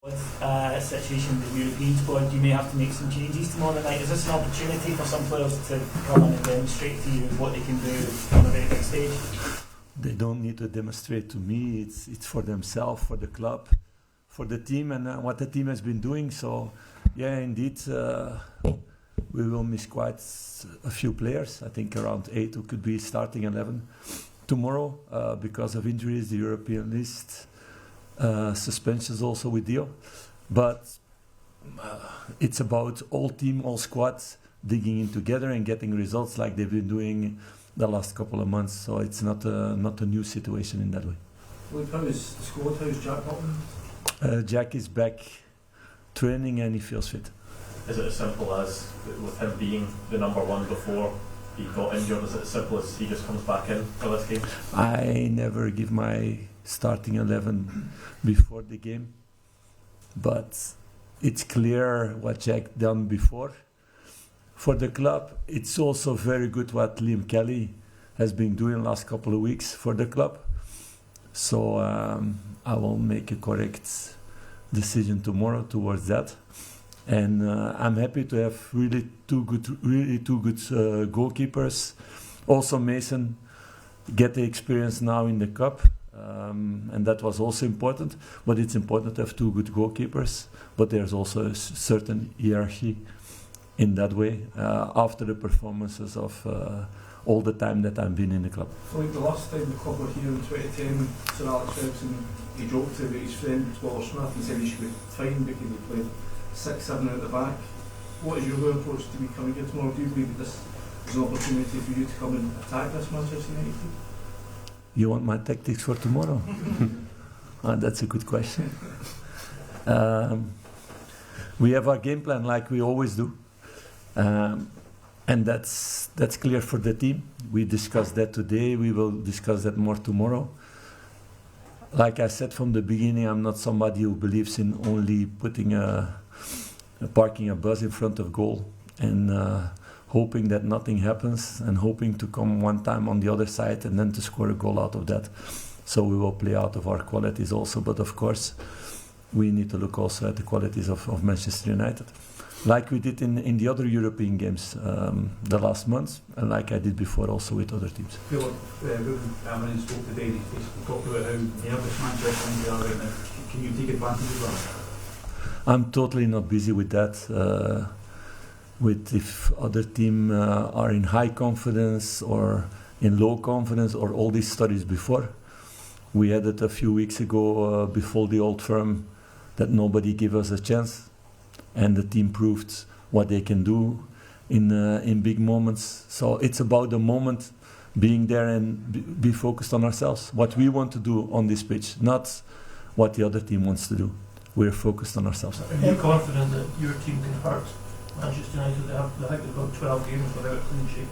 Situation with the European squad, you may have to make some changes tomorrow night. Is this an opportunity for some players to come in and demonstrate to you what they can do on a very big stage? They don't need to demonstrate to me. It's for themselves, for the club, for the team, and what the team has been doing. So, yeah, indeed, we will miss quite a few players. I think around 8 who could be starting 11 tomorrow because of injuries. The European list. Suspensions also with Dio, but it's about all team, all squads digging in together and getting results like they've been doing the last couple of months. So it's not a new situation in that way. How is the squad? How's Jack Hutton? Jack is back training and he feels fit. Is it as simple as, with him being the number one before he got injured, is it as simple as he just comes back in for this game? I never give my starting 11 before the game, but it's clear what Jack done before. For the club, it's also very good what Liam Kelly has been doing last couple of weeks for the club. So I will make a correct decision tomorrow towards that. And I'm happy to have really two good goalkeepers. Also Mason get the experience now in the cup. And that was also important, but it's important to have two good goalkeepers, but there's also a certain hierarchy in that way after the performances of all the time that I've been in the club. Philippe, the last time the club were here in 2010, Sir Alex Ferguson, he joked to his friend Walter Smith and said he should be fined because he played 6-7 out the back. What is your approach to me coming here tomorrow? Do you believe that this is an opportunity for you to come and attack this Manchester United team? You want my tactics for tomorrow? That's a good question. We have our game plan like we always do. And that's clear for the team. We discussed that today. We will discuss that more tomorrow. Like I said from the beginning, I'm not somebody who believes in only putting parking a bus in front of goal and hoping that nothing happens and hoping to come one time on the other side and then to score a goal out of that. So we will play out of our qualities also, but of course we need to look also at the qualities of Manchester United, like we did in the other European games the last months, and like I did before also with other teams. Philippe, Ruben spoke today, he talked about how nervous Manchester United are right now. Can you take advantage of that? I'm totally not busy with that. With if other team are in high confidence or in low confidence or all these studies before. We had it a few weeks ago before the Old Firm that nobody gave us a chance, and the team proved what they can do in big moments. So it's about the moment, being there and be focused on ourselves, what we want to do on this pitch, not what the other team wants to do. We're focused on ourselves. Are you confident that your team can hurt Manchester United? They have, I think they've got 12 games without a clean sheet.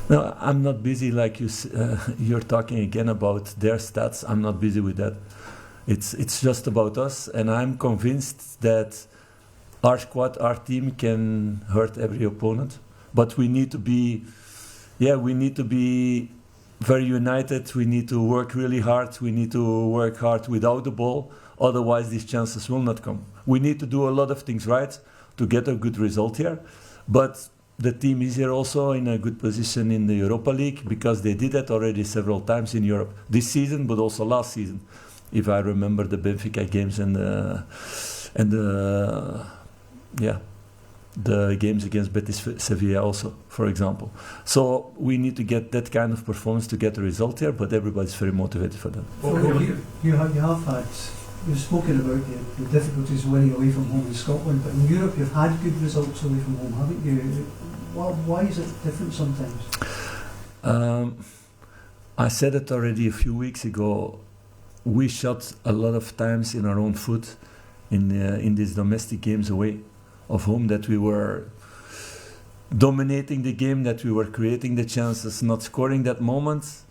No, I'm not busy like you're talking again about their stats. I'm not busy with that. It's just about us, and I'm convinced that our squad, our team can hurt every opponent. But we need to be very united. We need to work really hard. We need to work hard without the ball. Otherwise, these chances will not come. We need to do a lot of things right to get a good result here. But the team is here also in a good position in the Europa League because they did that already several times in Europe this season, but also last season. If I remember the Benfica games and the games against Betis Sevilla also, for example. So we need to get that kind of performance to get a result here, but everybody's very motivated for that. You've spoken about the difficulties winning away from home in Scotland, but in Europe you've had good results away from home, haven't you? Why is it different sometimes? I said it already a few weeks ago. We shot a lot of times in our own foot in these domestic games away of home, that we were dominating the game, that we were creating the chances, not scoring that moment,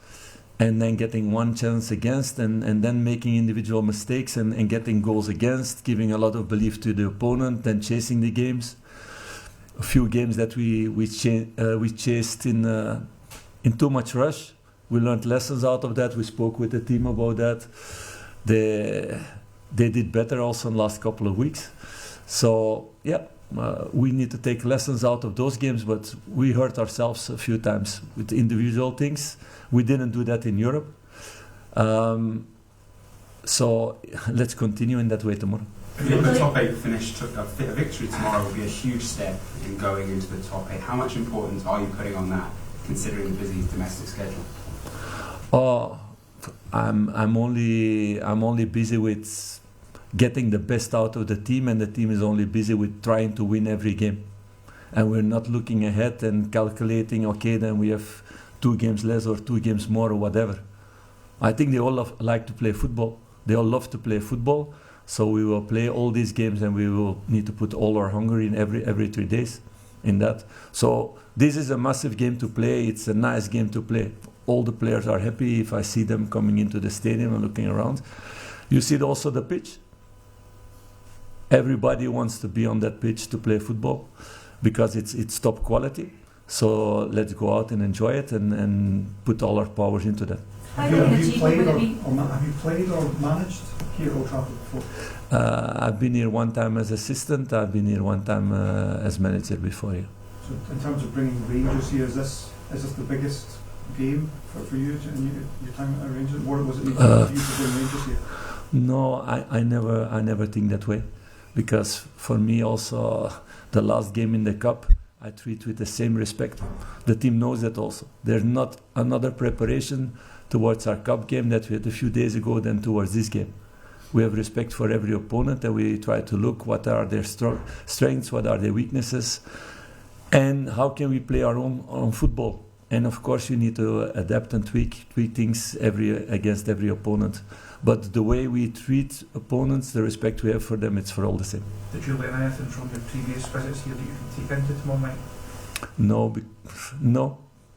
and then getting one chance against, and then making individual mistakes and getting goals against, giving a lot of belief to the opponent, then chasing the games. A few games that we chased in too much rush. We learned lessons out of that. We spoke with the team about that. they did better also in the last couple of weeks. So yeah, we need to take lessons out of those games, but we hurt ourselves a few times with individual things. We didn't do that in Europe. So let's continue in that way tomorrow. If you're the top 8 finish, a victory tomorrow will be a huge step in going into the top 8. How much importance are you putting on that, considering the busy domestic schedule? I'm only busy with getting the best out of the team, and the team is only busy with trying to win every game. And we're not looking ahead and calculating, okay, then we have 2 games less or 2 games more or whatever. I think they all like to play football. They all love to play football. So we will play all these games, and we will need to put all our hunger in every 3 days in that. So this is a massive game to play. It's a nice game to play. All the players are happy if I see them coming into the stadium and looking around. You see also the pitch. Everybody wants to be on that pitch to play football because it's top quality. So let's go out and enjoy it and put all our powers into that. Have you played or managed here at Old Trafford before? I've been here one time as assistant. I've been here one time as manager before. Yeah. So in terms of bringing Rangers here, is this the biggest game for you in your time at Rangers? Or was it you to bring Rangers here? No, I never think that way, because for me also the last game in the cup I treat with the same respect. The team knows that also. There's not another preparation towards our cup game that we had a few days ago than towards this game. We have respect for every opponent, and we try to look what are their strengths, what are their weaknesses, and how can we play our own football. And of course you need to adapt and tweak things against every opponent. But the way we treat opponents, the respect we have for them, it's for all the same. Did you learn anything from your previous visits here that you can take into tomorrow night?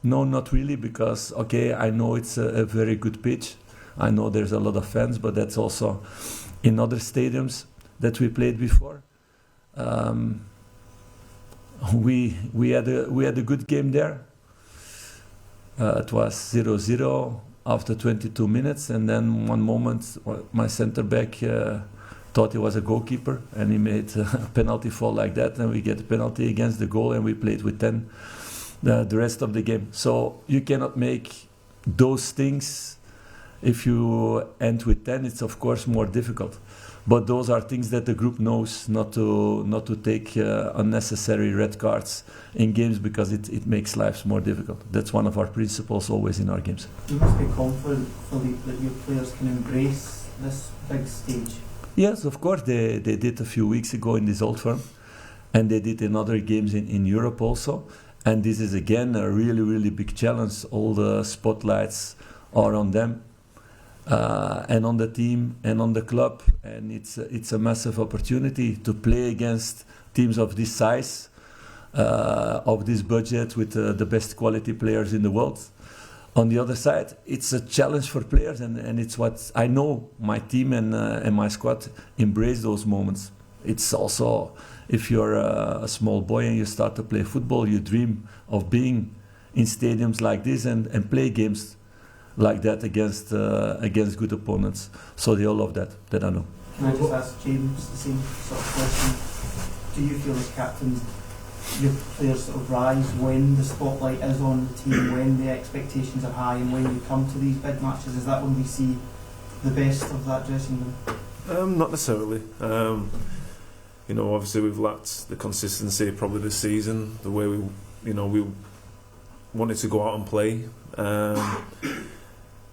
No, not really, because okay, I know it's a very good pitch. I know there's a lot of fans, but that's also in other stadiums that we played before. We had a good game there. It was 0-0 after 22 minutes, and then one moment my centre back thought he was a goalkeeper, and he made a penalty fall like that, and we get a penalty against the goal, and we played with 10 the rest of the game. So you cannot make those things. If you end with 10, it's of course more difficult. But those are things that the group knows, not to take unnecessary red cards in games, because it makes lives more difficult. That's one of our principles always in our games. You must be confident, Philippe, that your players can embrace this big stage. Yes, of course. They did a few weeks ago in this Old Firm, and they did in other games in Europe also. And this is again a really, really big challenge. All the spotlights are on them. And on the team and on the club, and it's a massive opportunity to play against teams of this size, of this budget, with the best quality players in the world. On the other side, it's a challenge for players, and it's what I know my team and my squad embrace those moments. It's also, if you're a small boy and you start to play football, you dream of being in stadiums like this and play games like that against good opponents. So they all love that I know. Can I just ask James the same sort of question? Do you feel as captain your players sort of rise when the spotlight is on the team, when the expectations are high, and when you come to these big matches? Is that when we see the best of that dressing room? Not necessarily. Obviously we've lacked the consistency probably this season, the way we wanted to go out and play.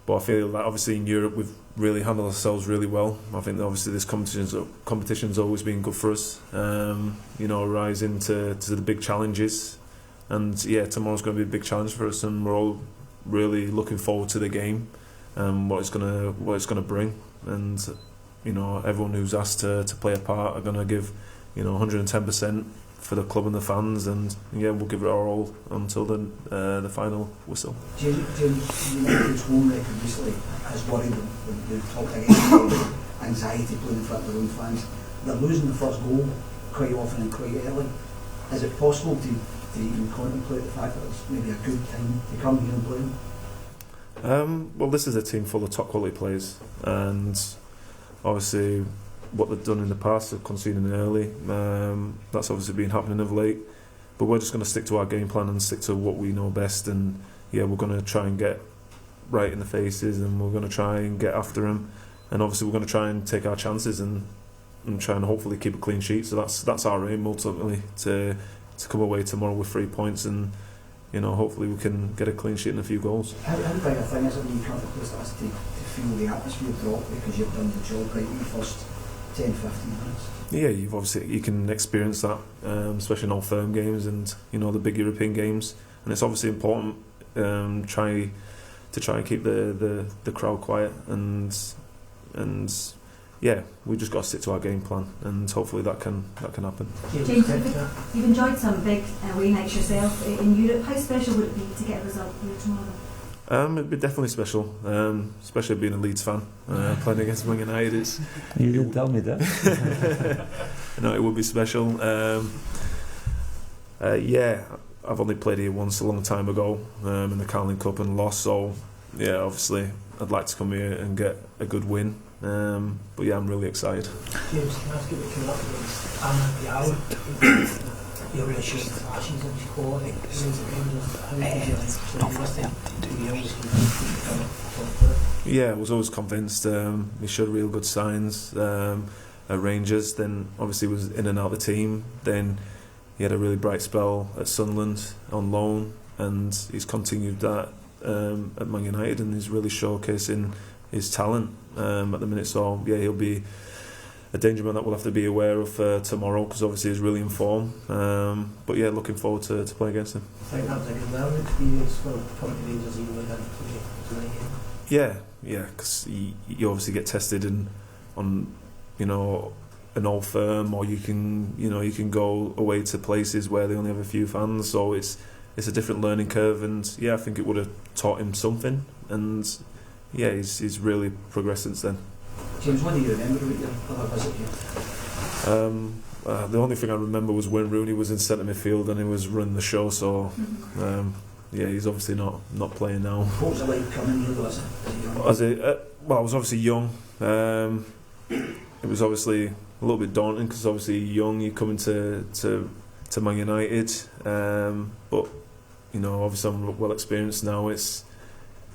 But I feel that obviously in Europe we've really handled ourselves really well. I think that obviously this competition's always been good for us. Rising to the big challenges, and yeah, tomorrow's going to be a big challenge for us, and we're all really looking forward to the game and what it's going to bring. And everyone who's asked to play a part are going to give 110% for the club and the fans, and yeah, we'll give it our all until the final whistle. United's home record recently has worried them. They've talked against anxiety playing in front of their own fans. They're losing the first goal quite often and quite early. Is it possible to even contemplate the fact that it's maybe a good time to come here and play them? Well, this is a team full of top quality players, and obviously what they've done in the past of conceding early. That's obviously been happening of late. But we're just going to stick to our game plan and stick to what we know best. And yeah, we're going to try and get right in the faces, and we're going to try and get after them. And obviously we're going to try and take our chances and try and hopefully keep a clean sheet. So that's our aim ultimately, to come away tomorrow with 3 points, and hopefully we can get a clean sheet and a few goals. How big a thing is it when you come to a place like this to feel the atmosphere drop because you've done the job right in the first 10-15 minutes? Yeah, you can experience that, especially in all firm games and the big European games, and it's obviously important try and keep the crowd quiet, and yeah, we just got to stick to our game plan, and hopefully that can happen. James, you've enjoyed some big away nights yourself in Europe. How special would it be to get a result here tomorrow? It'd be definitely special, especially being a Leeds fan, playing against Man United. You didn't tell me that. No, it would be special. Yeah, I've only played here once a long time ago in the Carling Cup and lost, so yeah, obviously I'd like to come here and get a good win. But yeah, I'm really excited. James, can I ask you about coming up against Diallo? Your relationship with Ashes and his quality, yeah, I was always convinced he showed real good signs at Rangers. Then obviously was in and out of the team. Then he had a really bright spell at Sunderland on loan, and he's continued that at Man United, and he's really showcasing his talent at the minute. So yeah, he'll be a danger man that we'll have to be aware of tomorrow, because obviously he's really in form. But yeah, looking forward to playing against him. I think that was a good learning experience for coming to Rangers even with him today. Yeah, because you obviously get tested on an old firm, or you can go away to places where they only have a few fans, so it's a different learning curve. And yeah, I think it would have taught him something, and yeah, he's really progressed since then. James, what do you remember about your other visit here? The only thing I remember was when Rooney was in centre midfield and he was running the show, so yeah, he's obviously not playing now. What was it like coming here, was it? Well, I was obviously young. It was obviously a little bit daunting, because obviously young, you come into Man United, but obviously I'm well experienced now. It's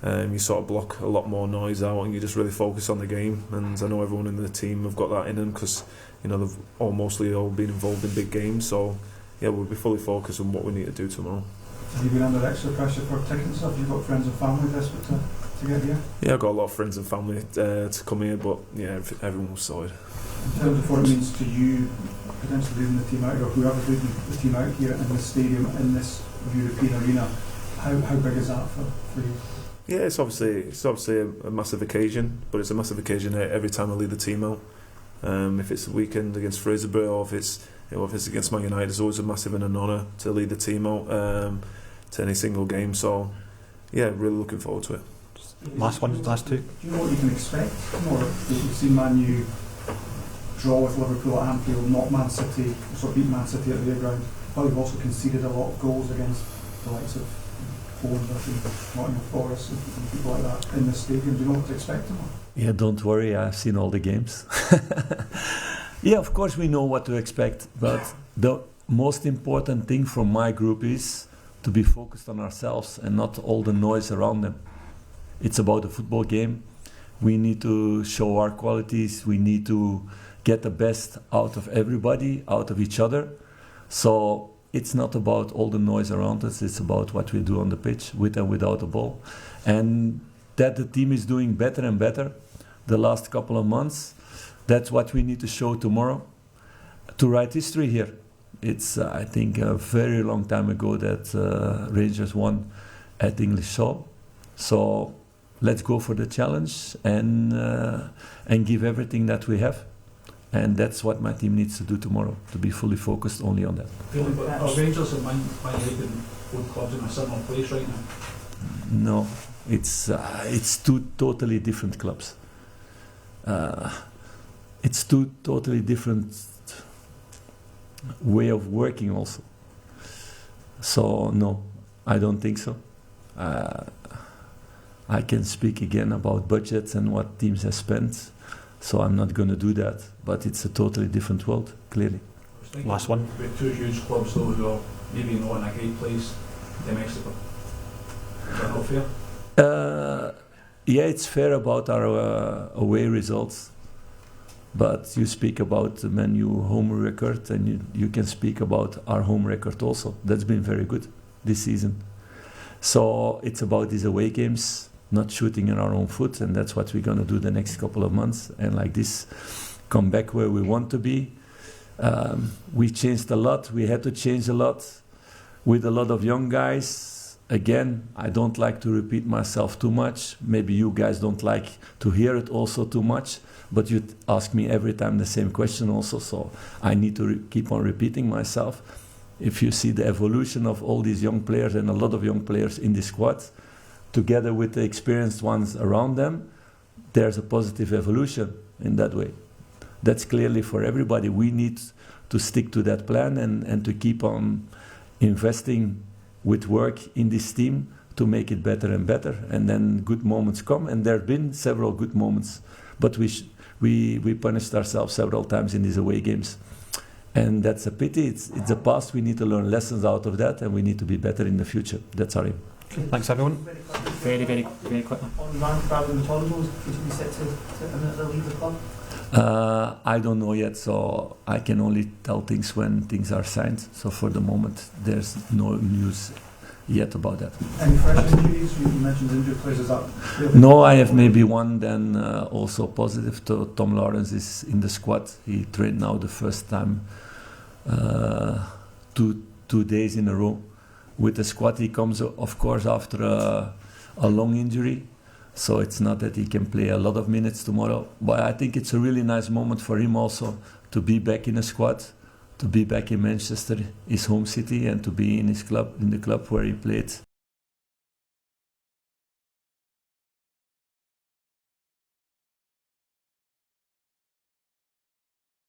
you sort of block a lot more noise out, and you just really focus on the game. And I know everyone in the team have got that in them, because they've mostly all been involved in big games. So yeah, we'll be fully focused on what we need to do tomorrow. Have you been under extra pressure for tickets and stuff? You've got friends and family desperate to get here? Yeah, I've got a lot of friends and family to come here, but yeah, everyone was sorted. In terms of what it means to you potentially leading the team out, or whoever's leading the team out here in this stadium, in this European arena, how big is that for you? Yeah, it's obviously a massive occasion, but it's a massive occasion every time I lead the team out. If it's a weekend against Fraserburgh, or if it's against Man United, it's always a massive and an honour to lead the team out to any single game. So yeah, really looking forward to it. Last two. Do you know what you can expect? You've seen Man U draw with Liverpool at Anfield, not Man City, sort of beat Man City at their ground. But they've also conceded a lot of goals against the likes of Nottingham Forest and people like that in this stadium. Do you know what to expect tomorrow? Yeah, don't worry, I've seen all the games. Yeah, of course we know what to expect, but the most important thing for my group is to be focused on ourselves and not all the noise around them. It's about the football game. We need to show our qualities. We need to get the best out of everybody, out of each other. So it's not about all the noise around us. It's about what we do on the pitch, with and without the ball. And that the team is doing better and better the last couple of months. That's what we need to show tomorrow to write history here. It's, I think, a very long time ago that Rangers won at English Soul. So let's go for the challenge and give everything that we have. And that's what my team needs to do tomorrow, to be fully focused only on that. Are Rangers and Man United both clubs in a similar place right now? No, it's two totally different clubs. It's two totally different way of working also. So no, I don't think so. I can speak again about budgets and what teams have spent. So I'm not going to do that. But it's a totally different world, clearly. Last one. With two huge clubs though who are maybe not in a great place domestically. Is that not fair? Yeah, it's fair about our away results. But you speak about the Man U home record, and you can speak about our home record also. That's been very good this season. So it's about these away games, not shooting in our own foot, and that's what we're going to do the next couple of months. And like this, come back where we want to be. We changed a lot. We had to change a lot with a lot of young guys. Again, I don't like to repeat myself too much. Maybe you guys don't like to hear it also too much. But you ask me every time the same question also, so I need to keep on repeating myself. If you see the evolution of all these young players and a lot of young players in this squad, together with the experienced ones around them, there's a positive evolution in that way. That's clearly for everybody. We need to stick to that plan and to keep on investing with work in this team to make it better and better. And then good moments come, and there have been several good moments. But we punished ourselves several times in these away games. And that's a pity. It's the past. We need to learn lessons out of that, and we need to be better in the future. That's our aim. Thanks, everyone. Very quickly. On Van and Torres, could you be set to another leave the club? I don't know yet, so I can only tell things when things are signed. So for the moment, there's no news yet about that. Any fresh injuries? You mentioned injured players. Is that really? No, I have maybe one. Then also positive. Tom Lawrence is in the squad. He trained now the first time 2 days in a row with the squad. He comes, of course, after a long injury. So it's not that he can play a lot of minutes tomorrow. But I think it's a really nice moment for him also to be back in a squad, to be back in Manchester, his home city, and to be in his club, in the club where he played